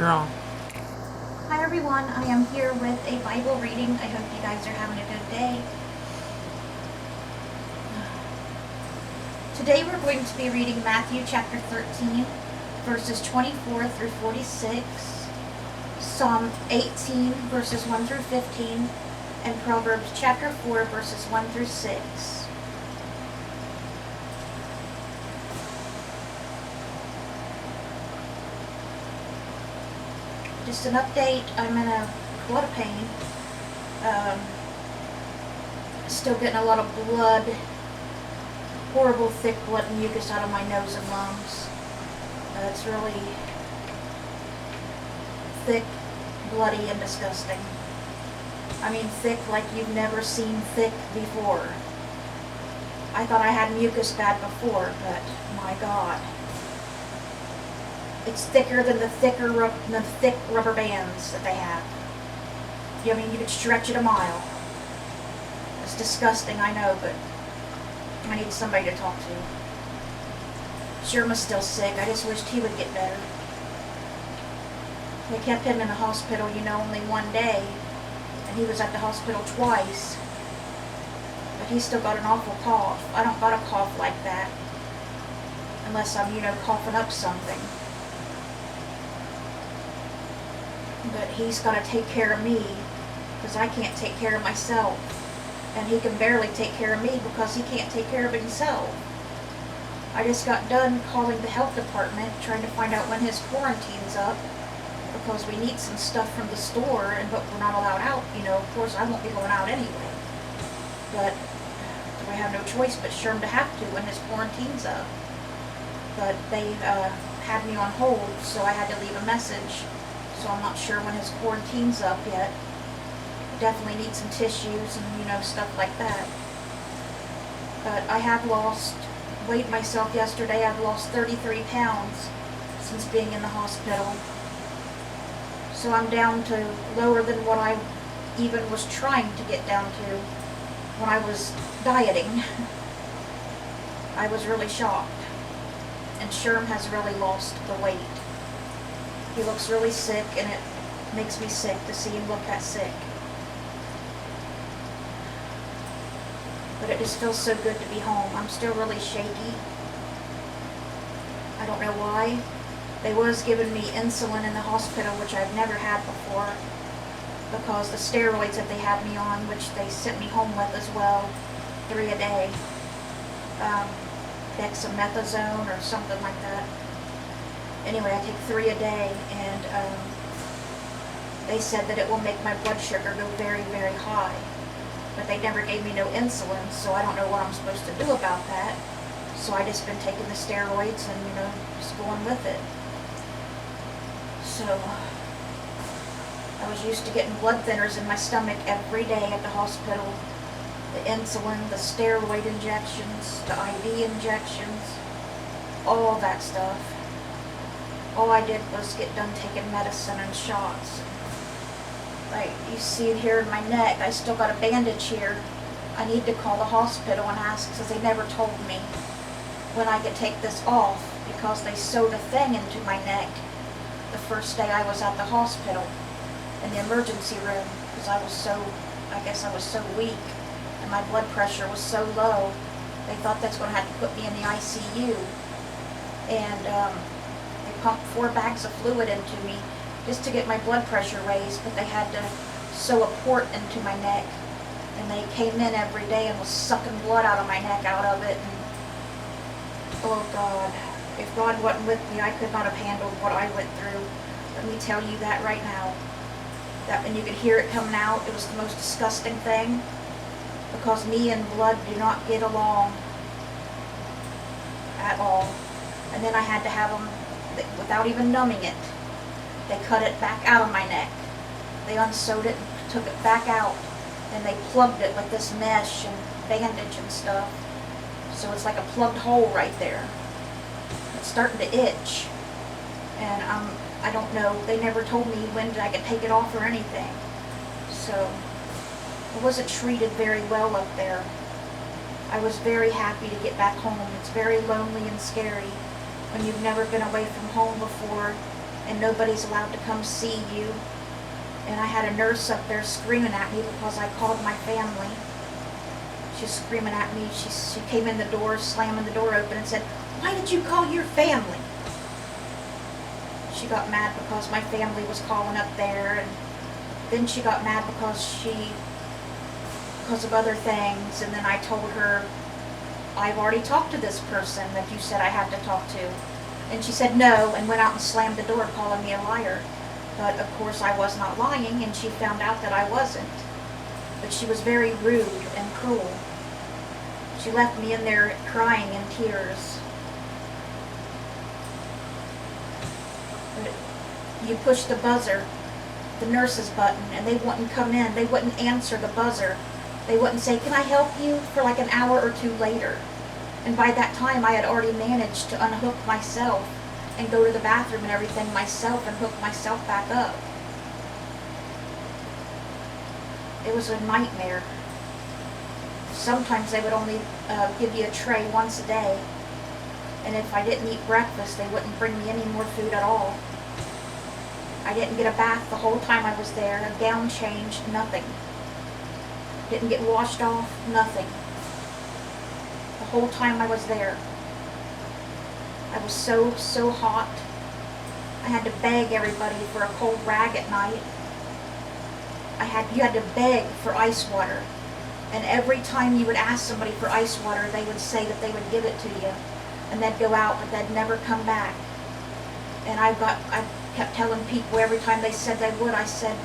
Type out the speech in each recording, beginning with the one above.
girl. Hi everyone, I am here with a Bible reading. I hope you guys are having a good day. Today we're going to be reading Matthew chapter 13, verses 24 through 46, Psalm 18, verses 1 through 15, and Proverbs chapter 4, verses 1 through 6. Just an update, I'm in a lot of pain. Still getting a lot of blood, horrible thick blood and mucus out of my nose and lungs. It's really thick, bloody, and disgusting. I mean thick like you've never seen thick before. I thought I had mucus bad before, but my God. It's thicker than the thick rubber bands that they have. I mean, you could stretch it a mile. It's disgusting, I know, but I need somebody to talk to. Sherman's still sick. I just wished he would get better. They kept him in the hospital, only one day, and he was at the hospital twice. But he's still got an awful cough. I don't got a cough like that unless I'm, coughing up something. But he's got to take care of me because I can't take care of myself. And he can barely take care of me because he can't take care of himself. I just got done calling the health department trying to find out when his quarantine's up because we need some stuff from the store, but we're not allowed out. Of course I won't be going out anyway. But I have no choice but Sherm to have to when his quarantine's up. But they had me on hold, so I had to leave a message. So I'm not sure when his quarantine's up yet. Definitely need some tissues and, stuff like that. But I have weighed myself yesterday. I've lost 33 pounds since being in the hospital. So I'm down to lower than what I even was trying to get down to when I was dieting. I was really shocked. And Sherm has really lost the weight. He looks really sick, and it makes me sick to see him look that sick. But it just feels so good to be home. I'm still really shaky. I don't know why. They was giving me insulin in the hospital, which I've never had before, because the steroids that they had me on, which they sent me home with as well, 3 a day, dexamethasone or something like that. Anyway, I take 3 a day, and they said that it will make my blood sugar go very, very high. But they never gave me no insulin, so I don't know what I'm supposed to do about that. So I just been taking the steroids and, just going with it. So I was used to getting blood thinners in my stomach every day at the hospital. The insulin, the steroid injections, the IV injections, all that stuff. All I did was get done taking medicine and shots. Like you see it here in my neck, I still got a bandage here. I need to call the hospital and ask because they never told me when I could take this off because they sewed a thing into my neck the first day I was at the hospital in the emergency room because I guess I was so weak and my blood pressure was so low. They thought that's going to have to put me in the ICU. And they pumped 4 bags of fluid into me just to get my blood pressure raised, but they had to sew a port into my neck. And they came in every day and was sucking blood out of my neck out of it. And oh God, if God wasn't with me, I could not have handled what I went through. Let me tell you that right now. That when you could hear it coming out, it was the most disgusting thing because me and blood do not get along at all. And then I had to have them, without even numbing it, they cut it back out of my neck. They unsewed it and took it back out. And they plugged it with this mesh and bandage and stuff. So it's like a plugged hole right there. It's starting to itch. And I don't know. They never told me when I could take it off or anything. So I wasn't treated very well up there. I was very happy to get back home. It's very lonely and scary when you've never been away from home before and nobody's allowed to come see you. And I had a nurse up there screaming at me because I called my family. She's screaming at me. She came in the door, slamming the door open, and said, "Why did you call your family?" She got mad because my family was calling up there, and then she got mad because of other things. And then I told her, "I've already talked to this person that you said I had to talk to." And she said no, and went out and slammed the door, calling me a liar. But of course I was not lying, and she found out that I wasn't. But she was very rude and cruel. She left me in there crying in tears. But you push the buzzer, the nurse's button, and they wouldn't come in. They wouldn't answer the buzzer. They wouldn't say, "Can I help you?" for like an hour or two later. And by that time I had already managed to unhook myself and go to the bathroom and everything myself and hook myself back up. It was a nightmare. Sometimes they would only give you a tray once a day. And if I didn't eat breakfast, they wouldn't bring me any more food at all. I didn't get a bath the whole time I was there, a gown change, nothing. Didn't get washed off, nothing. The whole time I was there. I was so hot. I had to beg everybody for a cold rag at night. You had to beg for ice water. And every time you would ask somebody for ice water, they would say that they would give it to you. And they'd go out, but they'd never come back. And I kept telling people every time they said they would, I said,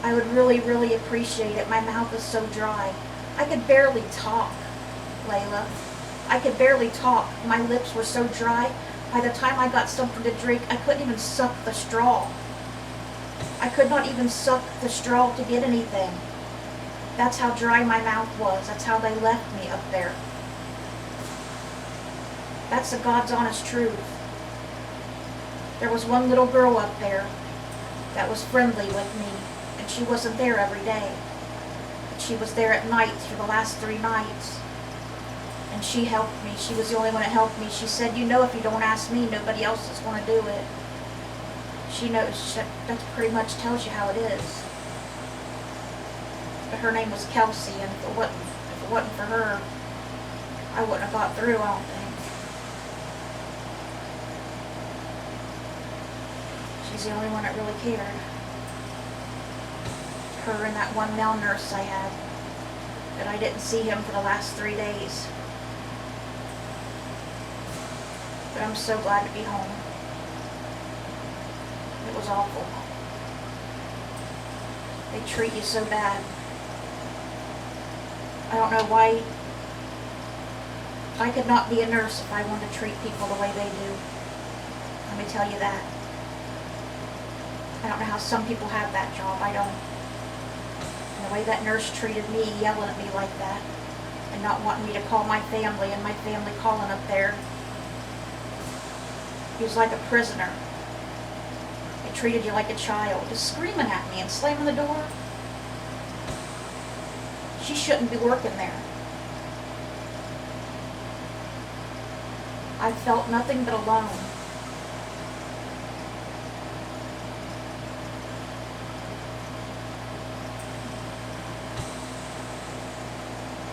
"I would really, really appreciate it. My mouth is so dry." I could barely talk, Layla. I could barely talk. My lips were so dry. By the time I got something to drink, I couldn't even suck the straw. I could not even suck the straw to get anything. That's how dry my mouth was. That's how they left me up there. That's the God's honest truth. There was one little girl up there that was friendly with me, and she wasn't there every day. She was there at night for the last 3 nights. And she helped me. She was the only one that helped me. She said, "You know, if you don't ask me, nobody else is going to do it." She knows. That pretty much tells you how it is. But her name was Kelsey, and if it wasn't for her, I wouldn't have got through, I don't think. She's the only one that really cared. Her and that one male nurse I had, that I didn't see him for the last 3 days. But I'm so glad to be home. It was awful. They treat you so bad. I don't know why. I could not be a nurse if I wanted to treat people the way they do. Let me tell you that. I don't know how some people have that job. I don't. And the way that nurse treated me, yelling at me like that, and not wanting me to call my family, and my family calling up there. He was like a prisoner. They treated you like a child, just screaming at me and slamming the door. She shouldn't be working there. I felt nothing but alone.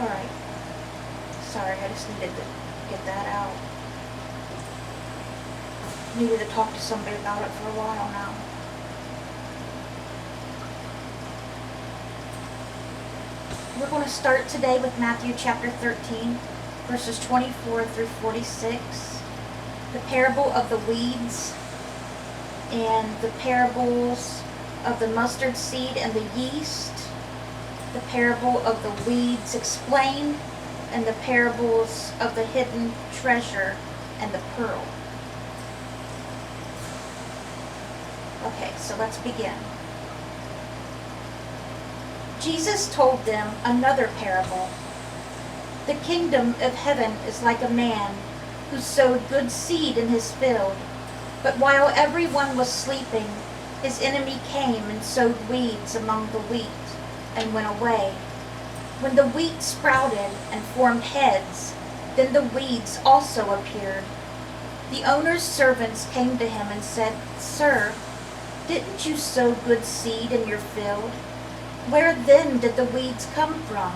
Alright. Sorry, I just needed to get that out. Needed to talk to somebody about it for a while now. We're going to start today with Matthew chapter 13, verses 24 through 46. The parable of the weeds and the parables of the mustard seed and the yeast. The parable of the weeds explained, and the parables of the hidden treasure and the pearl. Okay, so let's begin. Jesus told them another parable. The kingdom of heaven is like a man who sowed good seed in his field. But while everyone was sleeping, his enemy came and sowed weeds among the wheat and went away. When the wheat sprouted and formed heads, then the weeds also appeared. The owner's servants came to him and said, "Sir, Didn't you sow good seed in your field? Where then did the weeds come from?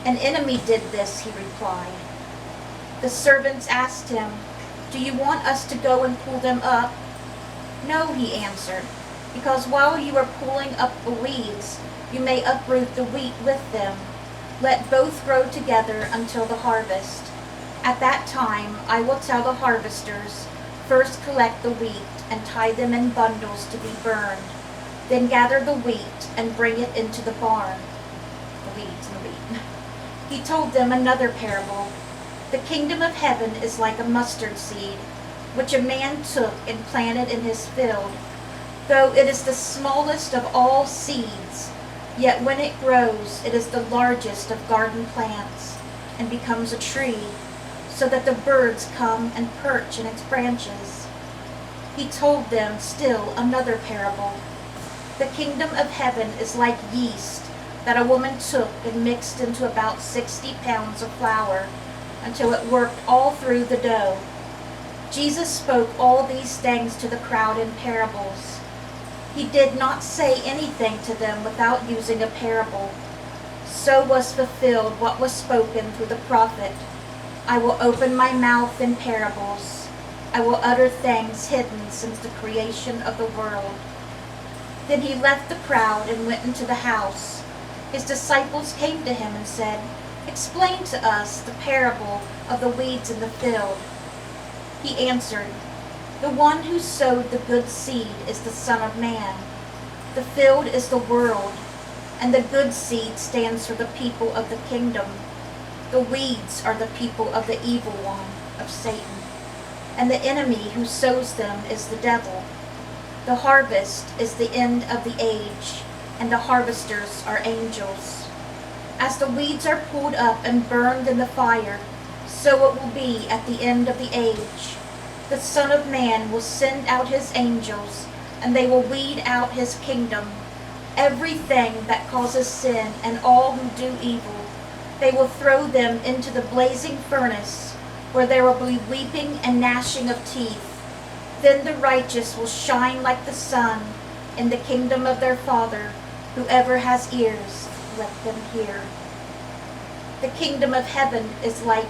An enemy did this, he replied. The servants asked him, Do you want us to go and pull them up? No, he answered, because while you are pulling up the weeds, you may uproot the wheat with them. Let both grow together until the harvest. At that time I will tell the harvesters, First collect the wheat and tie them in bundles to be burned. Then gather the wheat and bring it into the barn. The weeds and the wheat. He told them another parable. The kingdom of heaven is like a mustard seed, which a man took and planted in his field. Though it is the smallest of all seeds, yet when it grows, it is the largest of garden plants, and becomes a tree, so that the birds come and perch in its branches. He told them still another parable. The kingdom of heaven is like yeast that a woman took and mixed into about 60 pounds of flour, until it worked all through the dough. Jesus spoke all these things to the crowd in parables. He did not say anything to them without using a parable. So was fulfilled what was spoken through the prophet. I will open my mouth in parables. I will utter things hidden since the creation of the world. Then he left the crowd and went into the house. His disciples came to him and said, Explain to us the parable of the weeds in the field. He answered, The one who sowed the good seed is the Son of Man. The field is the world, and the good seed stands for the people of the kingdom. The weeds are the people of the evil one, of Satan, and the enemy who sows them is the devil. The harvest is the end of the age, and the harvesters are angels. As the weeds are pulled up and burned in the fire, so it will be at the end of the age. The Son of Man will send out his angels, and they will weed out his kingdom. Everything that causes sin and all who do evil, they will throw them into the blazing furnace, where there will be weeping and gnashing of teeth. Then the righteous will shine like the sun in the kingdom of their Father. Whoever has ears, let them hear. The kingdom of heaven is like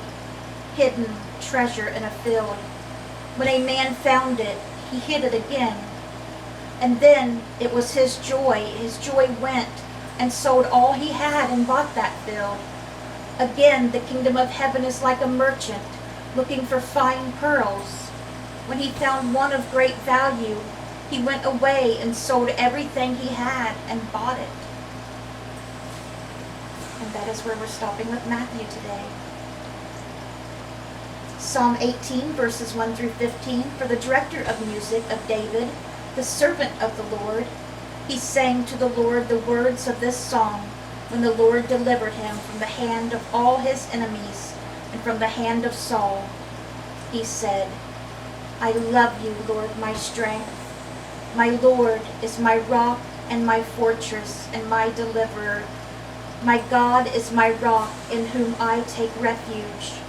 hidden treasure in a field. When a man found it, he hid it again. And then it was his joy went and sold all he had and bought that field. Again, the kingdom of heaven is like a merchant looking for fine pearls. When he found one of great value, he went away and sold everything he had and bought it. And that is where we're stopping with Matthew today. Psalm 18, verses 1 through 15, for the director of music of David, the servant of the Lord. He sang to the Lord the words of this song when the Lord delivered him from the hand of all his enemies and from the hand of Saul. He said, I love you, Lord, my strength. My Lord is my rock and my fortress and my deliverer. My God is my rock in whom I take refuge.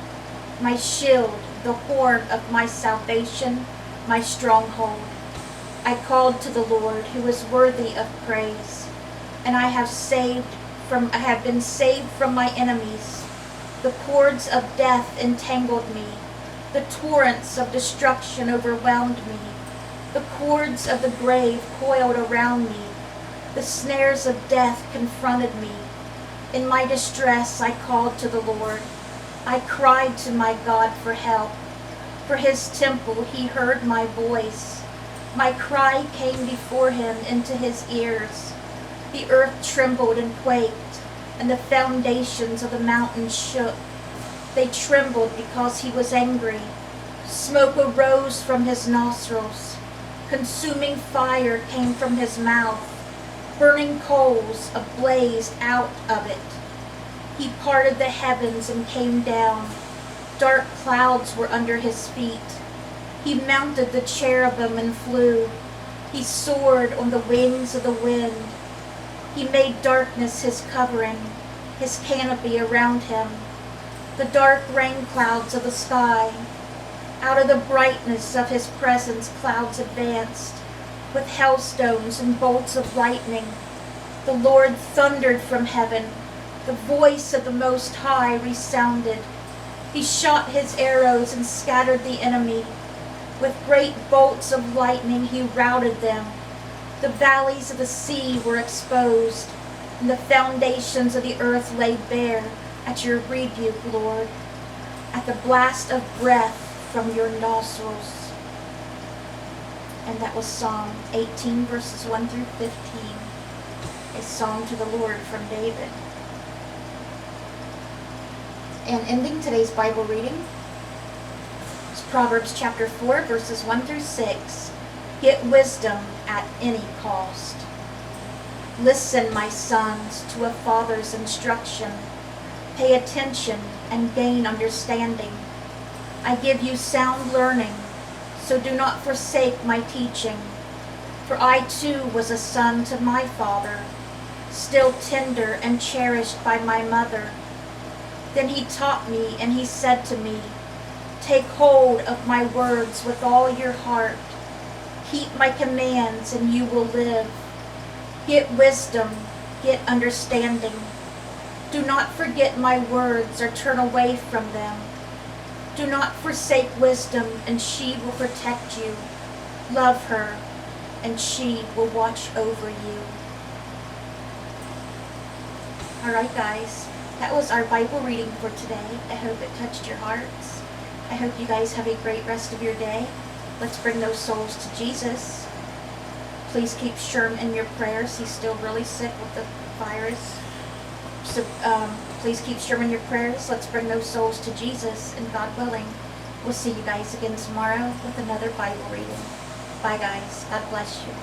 My shield, the horn of my salvation, my stronghold. I called to the Lord, who is worthy of praise, and I have been saved from my enemies. The cords of death entangled me. The torrents of destruction overwhelmed me. The cords of the grave coiled around me. The snares of death confronted me. In my distress I called to the Lord. I cried to my God for help. For his temple he heard my voice. My cry came before him into his ears. The earth trembled and quaked, and the foundations of the mountains shook. They trembled because he was angry. Smoke arose from his nostrils. Consuming fire came from his mouth. Burning coals blazed out of it. He parted the heavens and came down. Dark clouds were under his feet. He mounted the cherubim and flew. He soared on the wings of the wind. He made darkness his covering, his canopy around him, the dark rain clouds of the sky. Out of the brightness of his presence clouds advanced. with hailstones and bolts of lightning. The Lord thundered from heaven. The voice of the Most High resounded. He shot his arrows and scattered the enemy. With great bolts of lightning he routed them. The valleys of the sea were exposed, and the foundations of the earth laid bare at your rebuke, Lord, at the blast of breath from your nostrils. And that was Psalm 18, verses 1 through 15, a song to the Lord from David. And ending today's Bible reading is Proverbs chapter 4, verses 1 through 6. Get wisdom at any cost. Listen, my sons, to a father's instruction. Pay attention and gain understanding. I give you sound learning, so do not forsake my teaching. For I too was a son to my father, still tender and cherished by my mother. Then he taught me, and he said to me, take hold of my words with all your heart. Keep my commands, and you will live. Get wisdom, get understanding. Do not forget my words or turn away from them. Do not forsake wisdom, and she will protect you. Love her, and she will watch over you. Alright guys, that was our Bible reading for today. I hope it touched your hearts. I hope you guys have a great rest of your day. Let's bring those souls to Jesus. Please keep Sherm in your prayers. He's still really sick with the virus. So please keep Sherm in your prayers. Let's bring those souls to Jesus, and God willing, we'll see you guys again tomorrow with another Bible reading. Bye guys. God bless you.